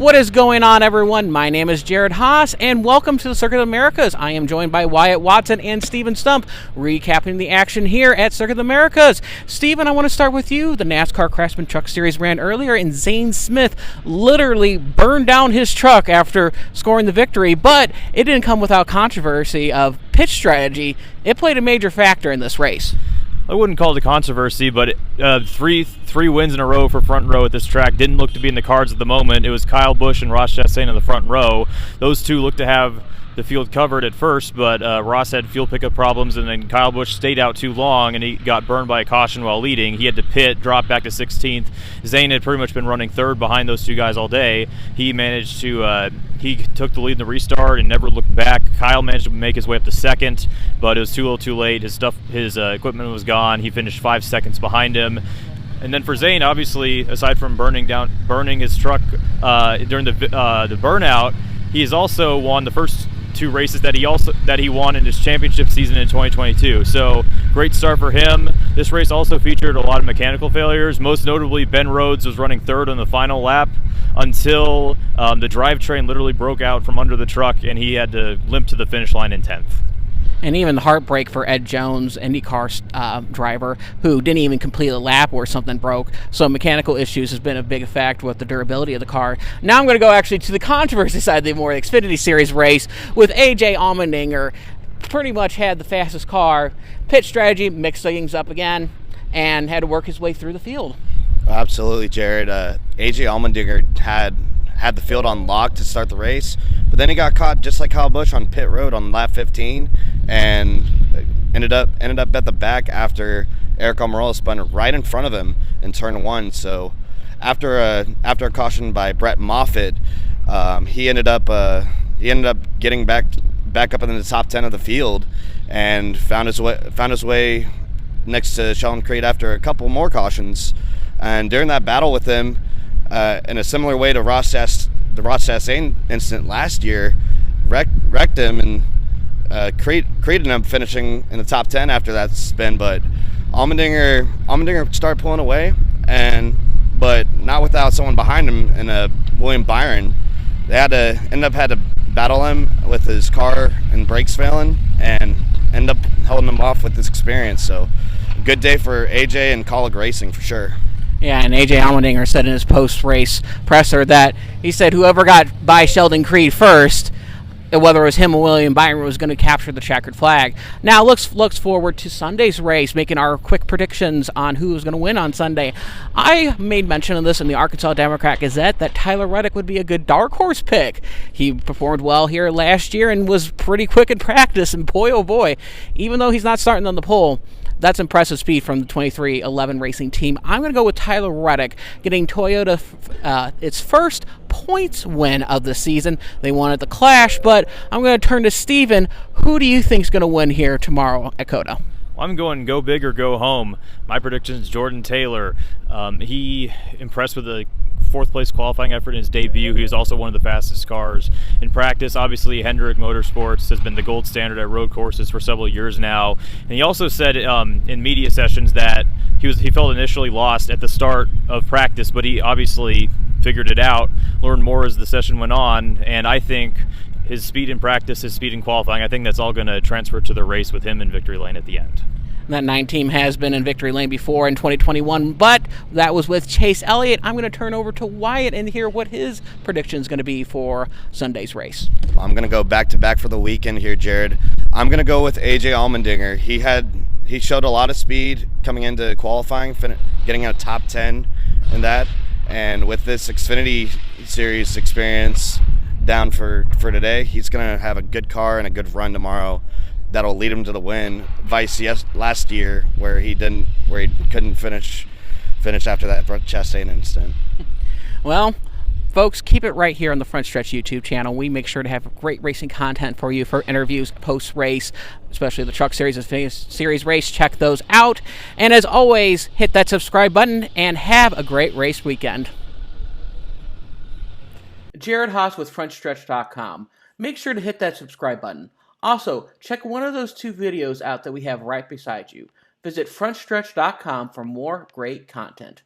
What is going on, everyone? My name is Jared Haas, and welcome to the Circuit of Americas. I am joined by Wyatt Watson and Stephen Stumpf, recapping the action here at Circuit of Americas. Stephen, I want to start with you. The NASCAR Craftsman Truck Series ran earlier, and Zane Smith literally burned down his truck after scoring the victory, but it didn't come without controversy of pitch strategy. It played a major factor in this race. I wouldn't call it a controversy, but three wins in a row for front row at this track didn't look to be in the cards at the moment. It was Kyle Busch and Ross Chastain in the front row. Those two looked to have the field covered at first, but Ross had fuel pickup problems, and then Kyle Busch stayed out too long, and he got burned by a caution while leading. He had to pit, drop back to 16th. Zane had pretty much been running third behind those two guys all day. He managed to he took the lead in the restart and never looked back. Kyle managed to make his way up to second, but it was too little too late. His equipment was gone. He finished 5 seconds behind him. And then for Zane, obviously, aside from burning his truck during the burnout, he has also won the first two races that he won in his championship season in 2022. So great start for him. This race also featured a lot of mechanical failures. Most notably, Ben Rhodes was running third on the final lap until the drivetrain literally broke out from under the truck, and he had to limp to the finish line in 10th. And even the heartbreak for Ed Jones, IndyCar driver, who didn't even complete a lap where something broke. So mechanical issues has been a big effect with the durability of the car. Now I'm going to go actually to the controversy side of the more Xfinity Series race with A.J. Allmendinger. Pretty much had the fastest car. Pit strategy mixed things up again and had to work his way through the field. Absolutely, Jared. A.J. Allmendinger had the field on lock to start the race, but then he got caught just like Kyle Busch on pit road on lap 15 and ended up at the back after Eric Almirola spun right in front of him in turn one. So after a caution by Brett Moffitt, he ended up getting back up in the top 10 of the field and found his way next to Sheldon Creed after a couple more cautions. And during that battle with him, in a similar way to the Ross Chastain incident last year, wrecked him, and Creed ended up finishing in the top 10 after that spin. But Allmendinger started pulling away, but not without someone behind him in William Byron. They had to battle him with his car and brakes failing, and end up holding him off with this experience. So, good day for AJ and Kaulig Racing for sure. Yeah, and A.J. Allmendinger said in his post-race presser that he said whoever got by Sheldon Creed first, whether it was him or William Byron, was going to capture the checkered flag. Now looks forward to Sunday's race, making our quick predictions on who's going to win on Sunday. I made mention of this in the Arkansas Democrat-Gazette that Tyler Reddick would be a good dark horse pick. He performed well here last year and was pretty quick in practice, and boy, oh boy, even though he's not starting on the pole, that's impressive speed from the 2311 Racing team. I'm going to go with Tyler Reddick, getting Toyota its first points win of the season. They won at the Clash, but I'm going to turn to Steven. Who do you think is going to win here tomorrow at COTA? I'm going go big or go home. My prediction is Jordan Taylor. He impressed with the fourth place qualifying effort in his debut. He was also one of the fastest cars in practice. Obviously, Hendrick Motorsports has been the gold standard at road courses for several years now. And he also said in media sessions that he felt initially lost at the start of practice, but he obviously figured it out, learned more as the session went on, and I think his speed in practice, his speed in qualifying, I think that's all going to transfer to the race with him in victory lane at the end. That 9 team has been in victory lane before in 2021, but that was with Chase Elliott. I'm going to turn over to Wyatt and hear what his prediction is going to be for Sunday's race. I'm going to go back-to-back for the weekend here, Jared. I'm going to go with A.J. Allmendinger. He showed a lot of speed coming into qualifying, getting a top 10 in that. And with this Xfinity Series experience down for today, he's going to have a good car and a good run tomorrow that'll lead him to the win. Vice last year where he couldn't finish after that Chastain incident. Well, folks, keep it right here on the Frontstetch YouTube channel. We make sure to have great racing content for you for interviews post-race, especially the Truck Series and Series race. Check those out. And as always, hit that subscribe button and have a great race weekend. Jared Haas with Frontstetch.com. Make sure to hit that subscribe button. Also, check one of those 2 videos out that we have right beside you. Visit Frontstretch.com for more great content.